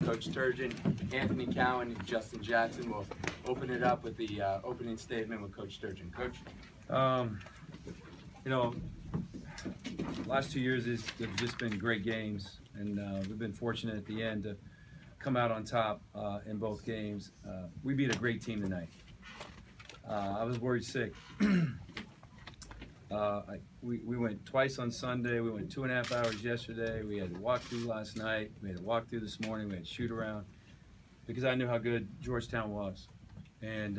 Coach Turgeon, Anthony Cowan, and Justin Jackson will open it up with the opening statement with Coach Turgeon. Coach? You know, last 2 years have just been great games, and we've been fortunate at the end to come out on top in both games. We beat a great team tonight. I was worried sick. We went twice on Sunday. We went 2.5 hours yesterday. We had a walkthrough last night. We had a walkthrough this morning. We had a shoot around because I knew how good Georgetown was. And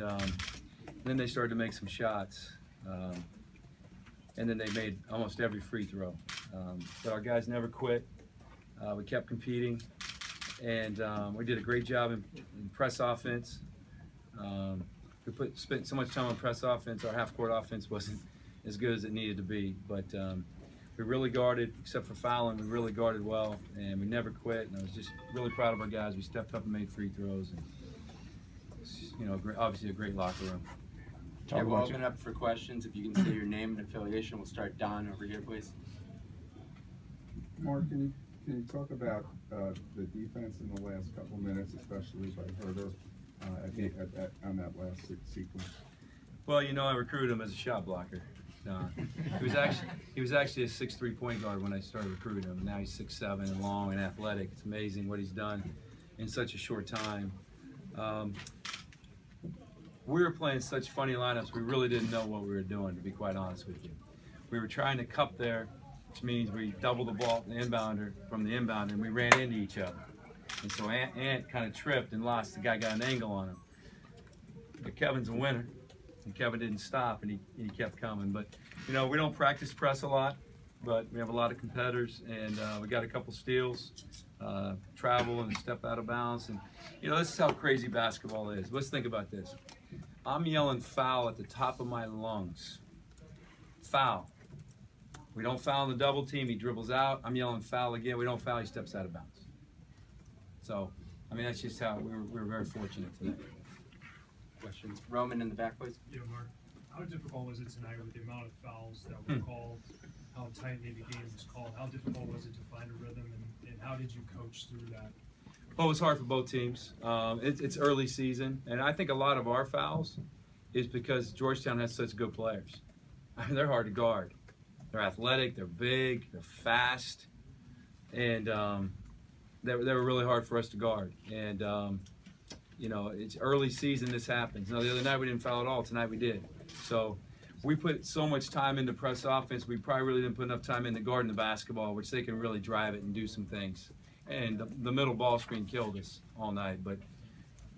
then they started to make some shots. And then they made almost every free throw. But our guys never quit. We kept competing. And we did a great job in press offense. We spent so much time on press offense. Our half-court offense wasn't as good as it needed to be. But we really guarded, except for fouling, we really guarded well. And we never quit. And I was just really proud of our guys. We stepped up and made free throws. And, you know, obviously a great locker room. Okay, we'll open up for questions. If you can say your name and affiliation, we'll start Don over here, please. Mark, can you talk about the defense in the last couple minutes, especially by Herder on that last sequence? Well, you know, I recruited him as a shot blocker. He was actually a 6'3" point guard when I started recruiting him. Now he's 6'7" and long and athletic. It's amazing what he's done in such a short time. We were playing such funny lineups, we really didn't know what we were doing, to be quite honest with you. We were trying to cup there, which means we double the ball from the inbounder, and we ran into each other. And so Ant kind of tripped and lost. The guy got an angle on him. But Kevin's a winner, and Kevin didn't stop, and he kept coming. But, you know, we don't practice press a lot, but we have a lot of competitors, and we got a couple steals, travel, and step out of bounds. And, you know, this is how crazy basketball is. Let's think about this. I'm yelling foul at the top of my lungs. Foul. We don't foul in the double team. He dribbles out. I'm yelling foul again. We don't foul. He steps out of bounds. So, I mean, that's just how we were very fortunate today. Questions? Roman in the back, please. Yeah, Mark. How difficult was it tonight with the amount of fouls that were called? How tight maybe the game was called? How difficult was it to find a rhythm, and how did you coach through that? Well, it was hard for both teams. It's early season, and I think a lot of our fouls is because Georgetown has such good players. I mean, they're hard to guard. They're athletic, they're big, they're fast, and they were really hard for us to guard. And, you know, it's early season, this happens. Now, the other night we didn't foul at all. Tonight we did. So we put so much time into press offense, we probably really didn't put enough time into guarding the basketball, which they can really drive it and do some things. And the middle ball screen killed us all night. But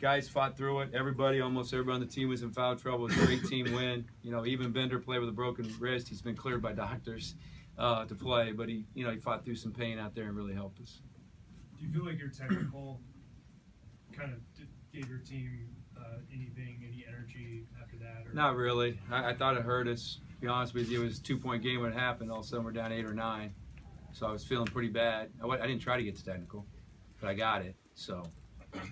guys fought through it. Almost everybody on the team was in foul trouble. It was a great team win. You know, even Bender played with a broken wrist. He's been cleared by doctors to play, but he fought through some pain out there and really helped us. Do you feel like your technical kind of gave your team any energy after that? Or? Not really. I thought it hurt us. To be honest with you, it was a 2-point game when it happened. All of a sudden we're down 8 or 9. So I was feeling pretty bad. I didn't try to get to technical, but I got it. So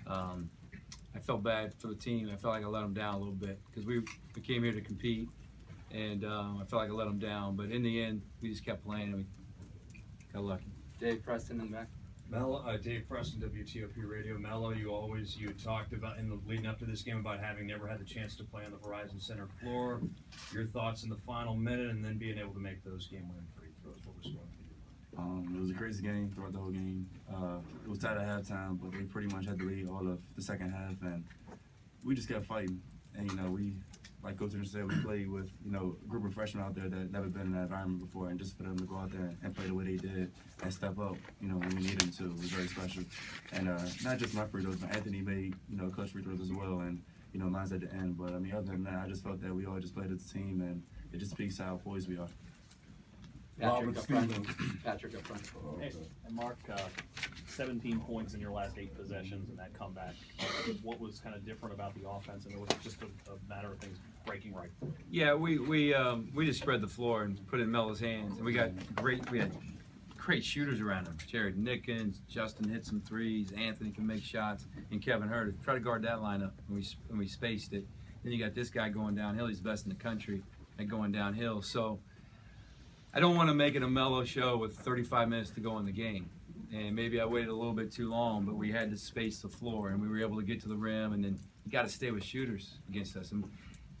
I felt bad for the team. I felt like I let them down a little bit because we came here to compete, and I felt like I let them down. But in the end, we just kept playing, and we got lucky. Dave Preston in the back. Dave Preston, WTOP Radio. Mello, you talked about in the leading up to this game about having never had the chance to play on the Verizon Center floor. Your thoughts in the final minute, and then being able to make those game-winning free throws. What was going on? It was a crazy game throughout the whole game. It was tight at halftime, but they pretty much had to lead all of the second half, and we just kept fighting. And we, like Coach said, we played with a group of freshmen out there that never been in that environment before, and just for them to go out there and play the way they did and step up, when we needed them to, was very special. And not just my free throws, but Anthony made clutch free throws as well, and mine's at the end. But I mean, other than that, I just felt that we all just played as a team, and it just speaks how poised we are. Patrick up front. Patrick up front. Hey, and Mark, 17 points in your last 8 possessions and that comeback. What was kind of different about the offense, and was it just a matter of things breaking right? Yeah, we just spread the floor and put it in Melo's hands, and we had great shooters around him. Jared Nickens, Justin hit some threes, Anthony can make shots, and Kevin Herder. Try to guard that lineup, and we spaced it. Then you got this guy going downhill. He's the best in the country at going downhill. So I don't want to make it a Melo show with 35 minutes to go in the game. and maybe I waited a little bit too long, but we had to space the floor, and we were able to get to the rim, and then you got to stay with shooters against us. And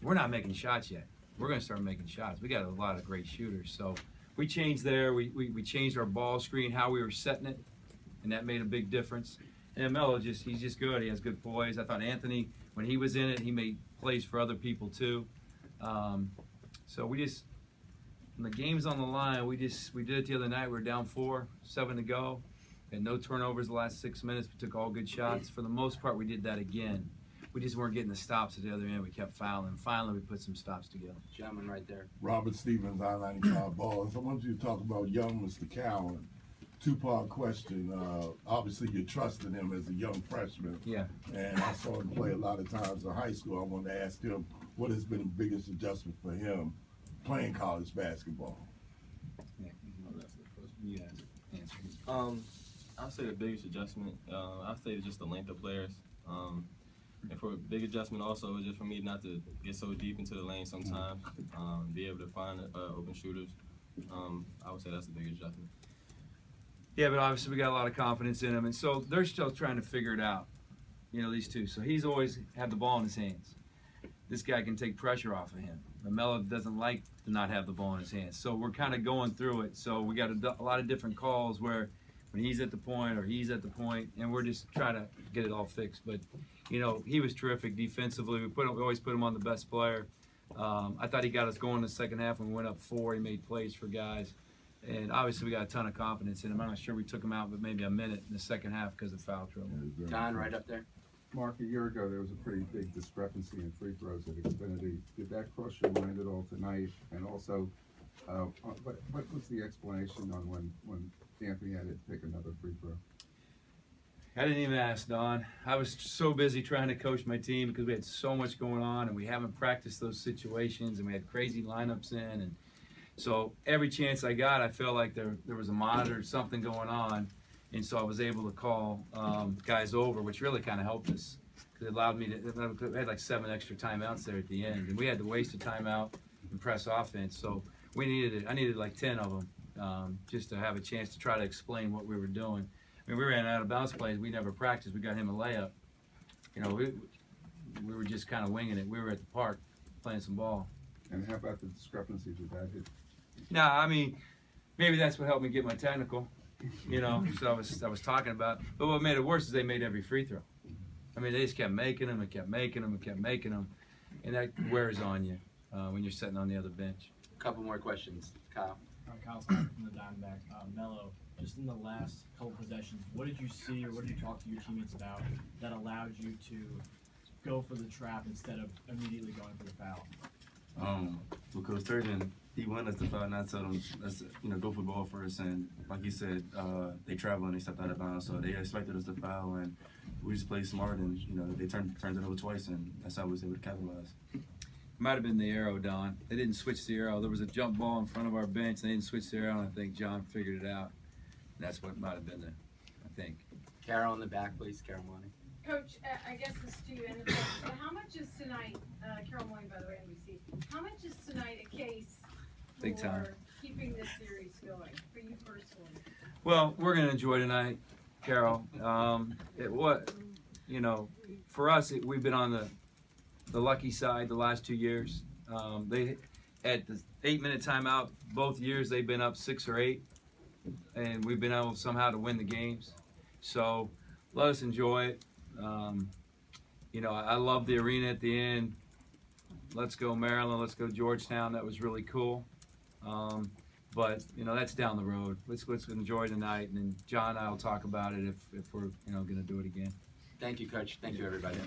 we're not making shots yet. We're going to start making shots. We got a lot of great shooters. So we changed there. We changed our ball screen, how we were setting it, and that made a big difference. And Melo, he's just good. He has good poise. I thought Anthony, when he was in it, he made plays for other people too. So we just, when the game's on the line, we did it the other night. We were down 4, 7 to go. And no turnovers the last 6 minutes. We took all good shots. For the most part, we did that again. We just weren't getting the stops at the other end. We kept fouling. Finally, we put some stops together. Gentleman right there. Robert Stevens, I-95 Balls. I want you to talk about young Mr. Cowan. Two-part question. Obviously, you're trusting him as a young freshman. Yeah. And I saw him play a lot of times in high school. I wanted to ask him, what has been the biggest adjustment for him playing college basketball? You answer. I'll say the biggest adjustment, I'll say it's just the length of players. And for a big adjustment also is just for me not to get so deep into the lane sometimes, be able to find open shooters. I would say that's the biggest adjustment. Yeah, but obviously we got a lot of confidence in him, and so they're still trying to figure it out. You know, these two. So he's always had the ball in his hands. This guy can take pressure off of him. Melo doesn't like to not have the ball in his hands. So we're kind of going through it. So we got a lot of different calls where when he's at the point or he's at the point, and we're just trying to get it all fixed. But, you know, he was terrific defensively. We always put him on the best player. I thought he got us going in the second half when we went up 4. He made plays for guys. And obviously we got a ton of confidence in him. I'm not sure we took him out but maybe a minute in the second half because of foul trouble. Don, right up there. Mark, a year ago, there was a pretty big discrepancy in free throws at Xfinity. Did that cross your mind at all tonight? And also, what was the explanation on when Anthony had to take another free throw? I didn't even ask, Don. I was so busy trying to coach my team because we had so much going on and we haven't practiced those situations and we had crazy lineups in. And so every chance I got, I felt like there was a monitor, something going on. And so I was able to call guys over, which really kind of helped us because it allowed me to. We had like 7 extra timeouts there at the end, and we had to waste a timeout and press offense. So we needed it. I needed like 10 of them just to have a chance to try to explain what we were doing. I mean, we ran out of bounce plays. We never practiced. We got him a layup. You know, we were just kind of winging it. We were at the park playing some ball. And how about the discrepancy? Did that hit? Nah, I mean, maybe that's what helped me get my technical. You know, so I was talking about. But what made it worse is they made every free throw. I mean, they just kept making them and kept making them and kept making them, and that wears on you when you're sitting on the other bench. A couple more questions. Kyle. Kyle Snyder from the Diamondbacks. Melo, just in the last couple possessions, what did you see or what did you talk to your teammates about that allowed you to go for the trap instead of immediately going for the foul? Well, Coach Turgeon, he wanted us to foul, not tell them, let's, go for the ball first. And like you said, they travel and they stepped out of bounds, so they expected us to foul, and we just played smart, and they turned it over twice, and that's how we was able to capitalize. Might have been the arrow, Don. They didn't switch the arrow. There was a jump ball in front of our bench. They didn't switch the arrow, and I think John figured it out. That's what might have been I think. Carol in the back, please. Carol Money. Coach, I guess this is to you. And how much is tonight, Carol Moyne, by the way, NBC, how much is tonight a case Big time. for keeping this series going, for you personally? Well, we're going to enjoy tonight, Carol. For us, we've been on the lucky side the last 2 years. They at the 8-minute timeout, both years they've been up 6 or 8, and we've been able somehow to win the games. So let us enjoy it. I love the arena at the end. Let's go Maryland. Let's go Georgetown. That was really cool. But that's down the road. Let's enjoy tonight, and then John and I will talk about it if we're going to do it again. Thank you, Coach. Thank you, everybody.